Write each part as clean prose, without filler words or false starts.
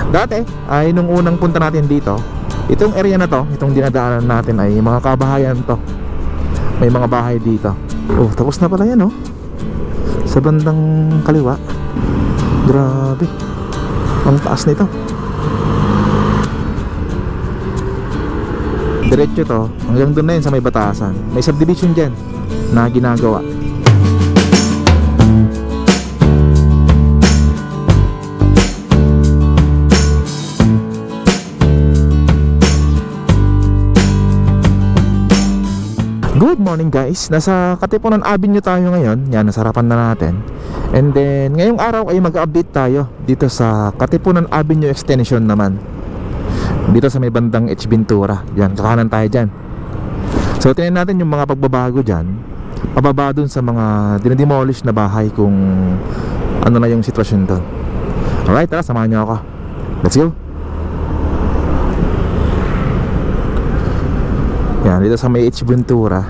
Dati ay nung unang punta natin dito, itong area na to, itong dinadaanan natin ay mga kabahayan to. May mga bahay dito. Oh, tapos na pala yan, oh. Sa bandang kaliwa. Grabe. Ang taas nito. Diretso to, hanggang doon na yun sa may Batasan. May subdivision dyan na ginagawa. Good morning guys, nasa Katipunan Avenue tayo ngayon. Yan, nasarapan na natin. And then, ngayong araw ay mag-update tayo dito sa Katipunan Avenue Extension naman. Dito sa may bandang H. Ventura. Yan, kakanan tayo dyan. So, tingnan natin yung mga pagbabago dyan. Pababa dun sa mga dinedemolish na bahay kung ano na yung sitwasyon dun. Alright, tara, samahan nyo ako. Let's go. Yan, dito sa may H. Ventura.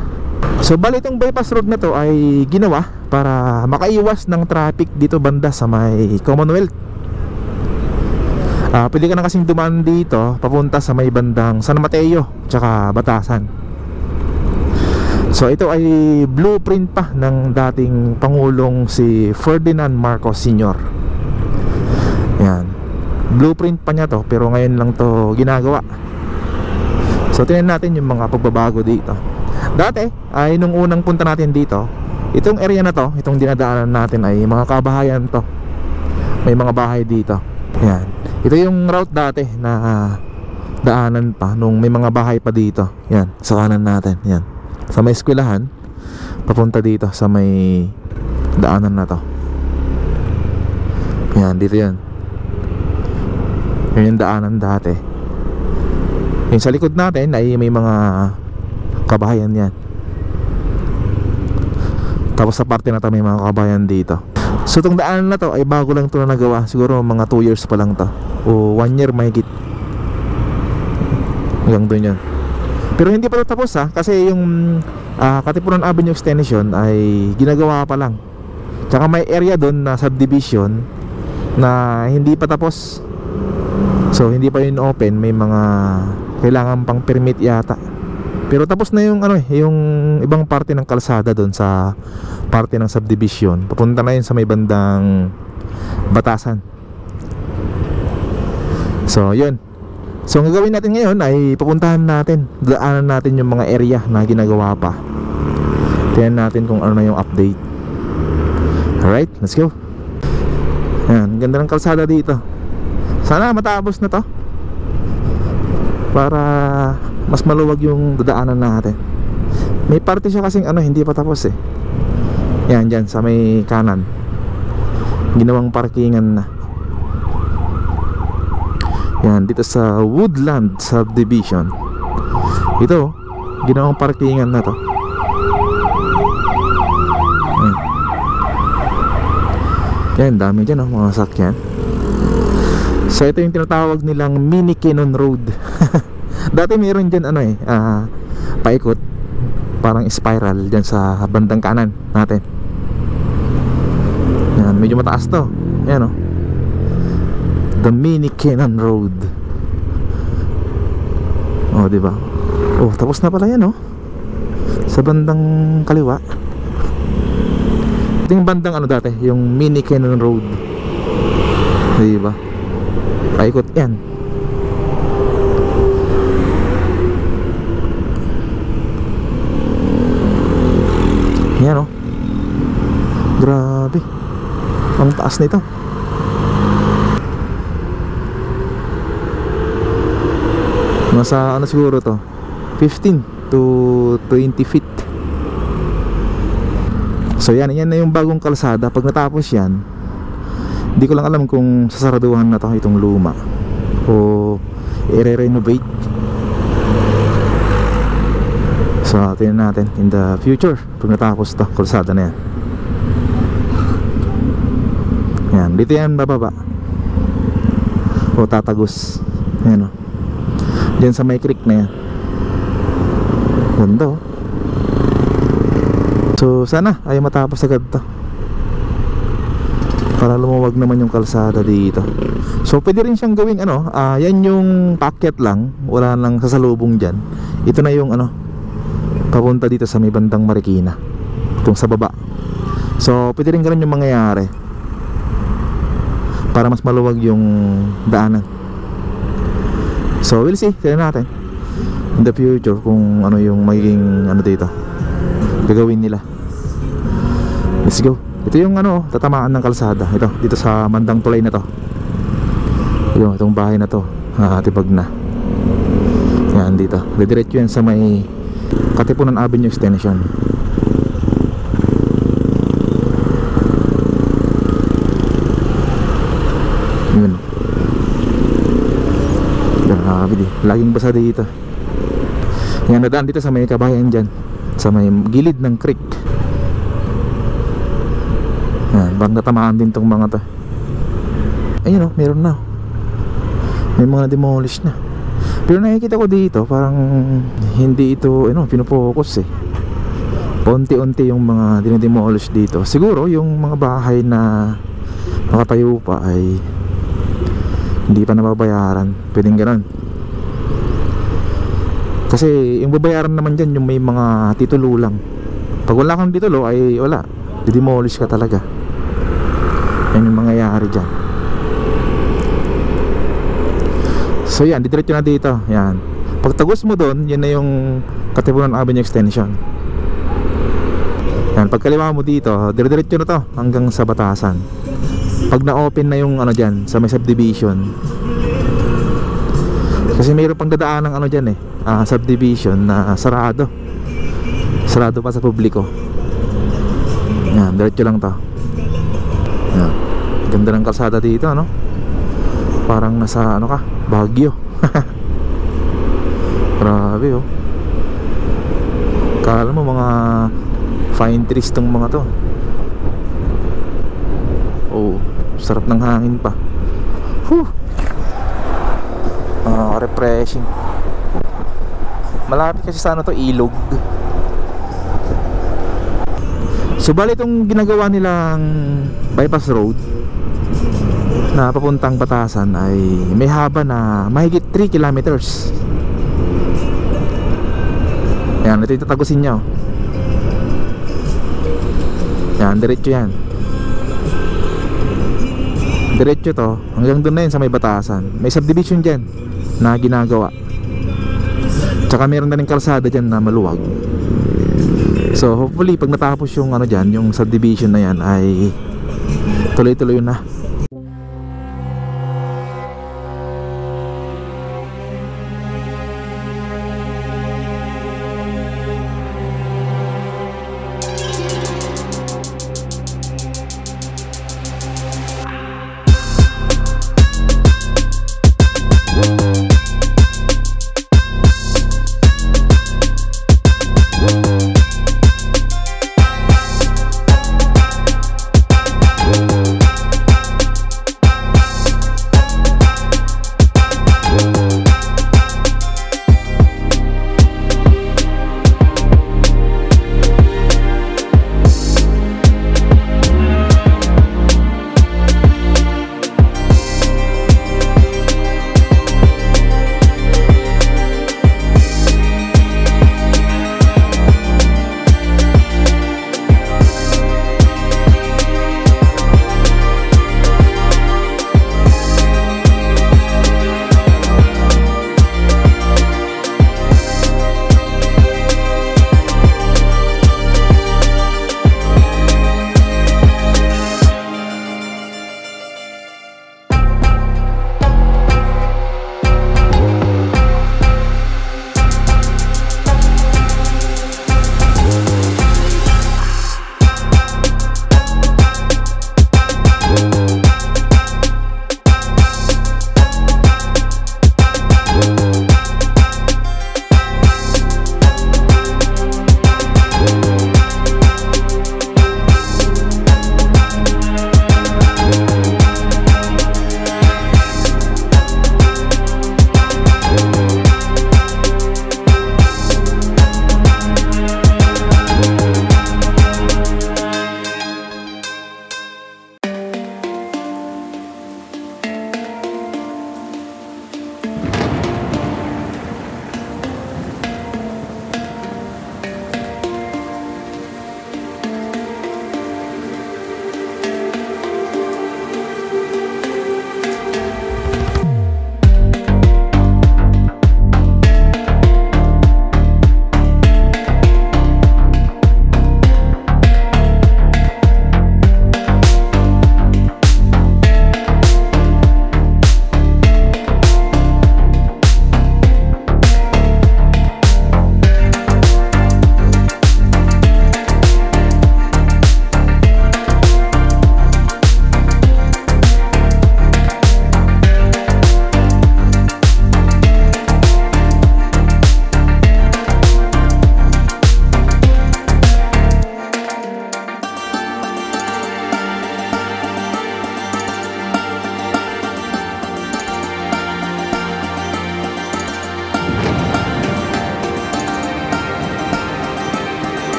So bali itong bypass road na to ay ginawa para makaiwas ng traffic dito banda sa may Commonwealth. Pwede ka na kasing dumaan dito papunta sa may bandang San Mateo tsaka Batasan. So ito ay blueprint pa ng dating Pangulong si Ferdinand Marcos Sr. Yan, blueprint pa niya to, pero ngayon lang to ginagawa. So tingnan natin yung mga pagbabago dito. Dati ay nung unang punta natin dito, itong area na to, itong dinadaanan natin ay mga kabahayan to. May mga bahay dito. Yan. Ito yung route dati na daanan pa nung may mga bahay pa dito. Yan, sa kanan natin. Yan. Sa may eskwelahan, papunta dito sa may daanan na to. Yan, dito yan. Yan yung daanan dati. Yung sa likod natin ay may mga kabahayan yan. Tapos sa parte na to may mga kabahayan dito. So itong daanan na to ay bago lang to na nagawa. Siguro mga 2 years pa lang to, o 1 year mahigit. Hanggang doon yan. Pero hindi pa to tapos ha, kasi yung Katipunan Avenue Extension ay ginagawa pa lang. Tsaka may area doon na subdivision na hindi pa tapos. So hindi pa yun open, may mga kailangan pang permit yata. Pero tapos na yung yung ibang parte ng kalsada doon sa parte ng subdivision. Papunta na yun sa may bandang Batasan. So yun. So ang gagawin natin ngayon ay pupuntahan natin, daanan natin yung mga area na ginagawa pa. Tingnan natin kung ano na yung update. Alright, let's go. Yan, ganda ng kalsada dito. Sana matapos na to para mas maluwag yung dadaanan natin. May parte siya kasing hindi pa tapos eh. Yan, dyan sa may kanan, ginawang parkingan na. Yan, dito sa Woodland Subdivision. Ito, ginawang parkingan na to. Yan, dami dyan mga sakyan. So ito yung tinatawag nilang Mini Cannon Road. Dati mayroon dyan paikot, parang spiral dyan sa bandang kanan natin. Yan, medyo mataas to. Yan o, the Mini Cannon Road. O diba? Oh, tapos na pala yan sa bandang kaliwa. Ito yung bandang dati, yung Mini Cannon Road. Diba? Paikot yan. Yan grabe. Ang taas nito. Nasa siguro to 15 to 20 feet. So yan na yung bagong kalsada. Pag natapos yan, hindi ko lang alam kung sasaraduhan na to itong luma o i-renovate. So tingnan natin in the future pag natapos to kalsada na yan. Yan, dito yan bababa o tatagos. Yan diyan sa may creek na yan. Ganda So sana ay matapos agad to. para lumuwag naman yung kalsada dito. So pwede rin siyang gawing ano, yan yung paakyat lang, wala nang sasalubong dyan. Ito na yung ano, papunta dito sa may bandang Marikina, itong sa baba. So pwede rin ganun yung mangyayari para mas maluwag yung daanan. So we'll see, tignan natin in the future kung ano yung magiging ano dito gagawin nila. Let's go. Ito yung ano, tatamaan ng kalsada. Ito, dito sa bandang tulay na to. Itong bahay na to, Tibag na. Yan dito. Didiretso yan sa may Katipunan Avenue Extension. Yun. Grabe di. Laging basa dito. Yan, nadaan dito sa may kabayan dyan, sa may gilid ng creek. Yan, bang natamaan din tong mga to. Ayun o, meron na. May mga demolish na. Pero nakikita ko dito, parang hindi ito, pinupokus eh. Paunti-unti yung mga dinidemolish dito. Siguro yung mga bahay na nakatayo pa ay hindi pa nababayaran. Pwedeng ganon. Kasi yung babayaran naman dyan, yung may mga titulo lang. Pag wala kang titulo ay wala, didemolish ka talaga. Yan yung mangyayari dyan. So yan, didiretso na dito. Yan. Pag tagos mo doon, yan na yung Katipunan Avenue Extension. Yan, pag kaliwa mo dito, diretso na to hanggang sa Batasan. Pag na-open na yung ano dyan, sa may subdivision. Kasi mayroon pang dadaan ng ano dyan subdivision na sarado. Sarado pa sa publiko. Yan, diretso lang to. Yan. Ganda ng kalsada dito, no? Parang nasa ano ka, Baguio. Grabe oh. Kala mo mga fine trees tong mga to. Oh, sarap ng hangin pa. Refreshing. Malapit kasi sa ano to, ilog. So bali itong ginagawa nilang bypass road na papuntang Batasan ay may haba na mahigit 3 kilometers. Yan, ito yung tatagusin nyo. Yan, diretso yan. Diretso to, hanggang doon na yun sa may Batasan. May subdivision dyan na ginagawa. Tsaka meron na rin kalsada dyan na maluwag. So hopefully pag natapos yung ano dyan, yung subdivision na yan ay tuloy-tuloy na.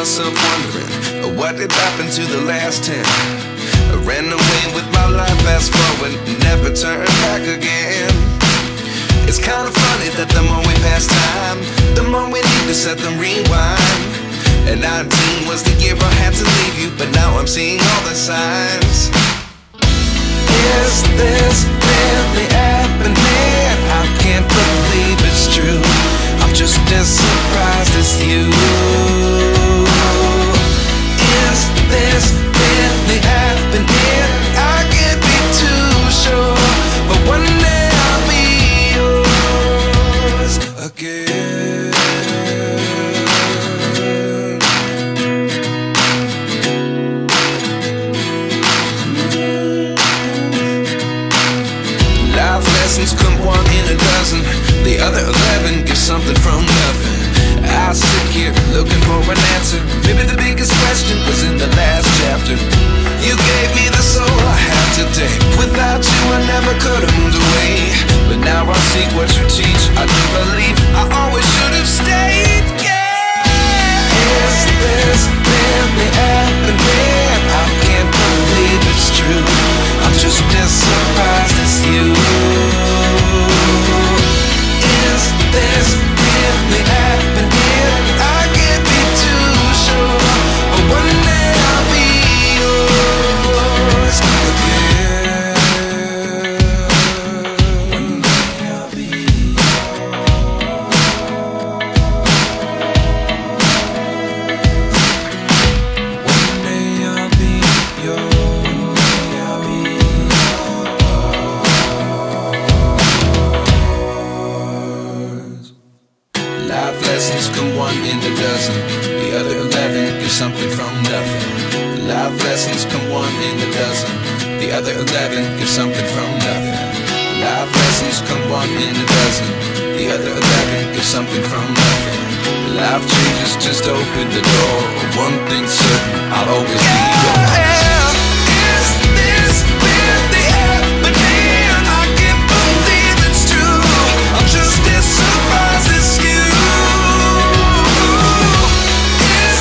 myself wondering, what did happen to the last 10? I ran away with my life, fast forward, never turn back again. It's kind of funny that the more we pass time, the more we need to set them rewind. And 19 was the year I had to leave you, but now I'm seeing all the signs. Is this really happening? I can't believe it's true. I'm just as surprised as you. Is this really happening? I can't be too sure, but one day I'll be yours again. Life lessons come one in a dozen, the other 11 give something from nothing. I sit here looking for an answer. Maybe the biggest question was in the last chapter. You gave me the soul I have today. Without you I never could have moved away. But now I see what you teach. I do believe I always should have stayed. Yeah. Is this really happening? I can't believe it's true. I'm just as surprised as you. Is this really happening? I can't be too sure, but one day I'll be yours again. One day I'll be yours. One day I'll be yours. I'll be yours. Life lessons come one in a dozen, the other 11 give something from nothing. Life lessons come one in a dozen, the other 11 give something from nothing. Life lessons come one in a dozen, the other 11 give something from nothing. Life changes just open the door. One thing's certain, I'll always be yours.